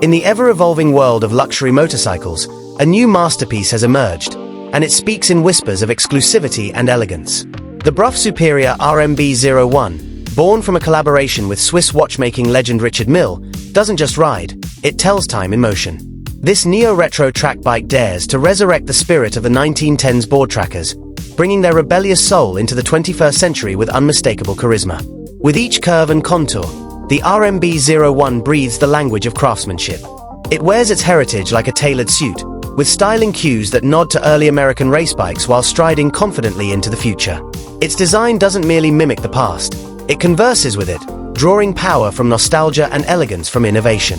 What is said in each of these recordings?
In the ever-evolving world of luxury motorcycles, a new masterpiece has emerged, and it speaks in whispers of exclusivity and elegance. The Brough Superior Rmb01, born from a collaboration with Swiss watchmaking legend Richard Mille, doesn't just ride, it tells time in motion. This neo-retro track bike dares to resurrect the spirit of the 1910s board trackers, bringing their rebellious soul into the 21st century with unmistakable charisma. With each curve and contour, the Rmb01 breathes the language of craftsmanship. It wears its heritage like a tailored suit, with styling cues that nod to early American race bikes while striding confidently into the future. Its design doesn't merely mimic the past, it converses with it, drawing power from nostalgia and elegance from innovation.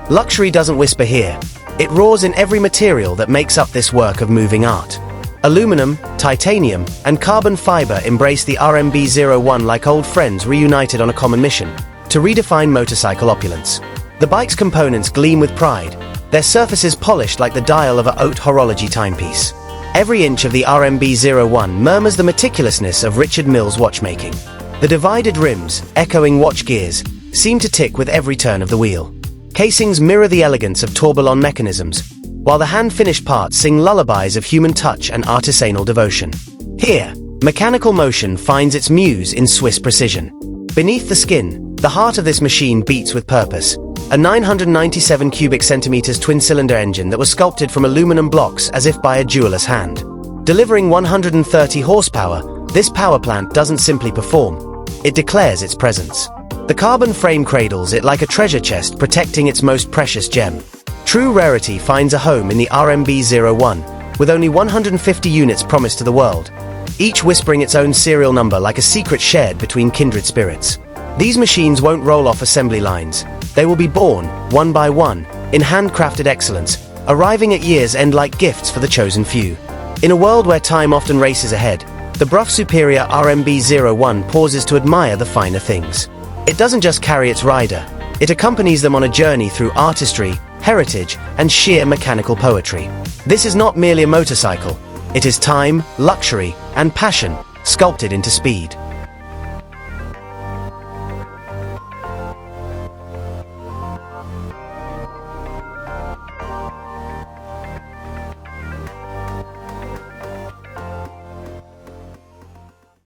Luxury doesn't whisper here, it roars in every material that makes up this work of moving art. Aluminum, titanium, and carbon fiber embrace the Rmb01 like old friends reunited on a common mission, to redefine motorcycle opulence. The bike's components gleam with pride, their surfaces polished like the dial of a haute horology timepiece. Every inch of the Rmb01 murmurs the meticulousness of Richard Mille's watchmaking. The divided rims, echoing watch gears, seem to tick with every turn of the wheel. Casings mirror the elegance of tourbillon mechanisms, while the hand-finished parts sing lullabies of human touch and artisanal devotion. Here, mechanical motion finds its muse in Swiss precision. Beneath the skin, the heart of this machine beats with purpose, a 997 cubic centimeters twin-cylinder engine that was sculpted from aluminum blocks as if by a jeweler's hand. Delivering 130 horsepower, this powerplant doesn't simply perform, it declares its presence. The carbon frame cradles it like a treasure chest protecting its most precious gem. True rarity finds a home in the Rmb01, with only 150 units promised to the world, each whispering its own serial number like a secret shared between kindred spirits. These machines won't roll off assembly lines. They will be born, one by one, in handcrafted excellence, arriving at year's end like gifts for the chosen few. In a world where time often races ahead, the Brough Superior Rmb01 pauses to admire the finer things. It doesn't just carry its rider, it accompanies them on a journey through artistry, heritage, and sheer mechanical poetry. This is not merely a motorcycle, it is time, luxury, and passion, sculpted into speed.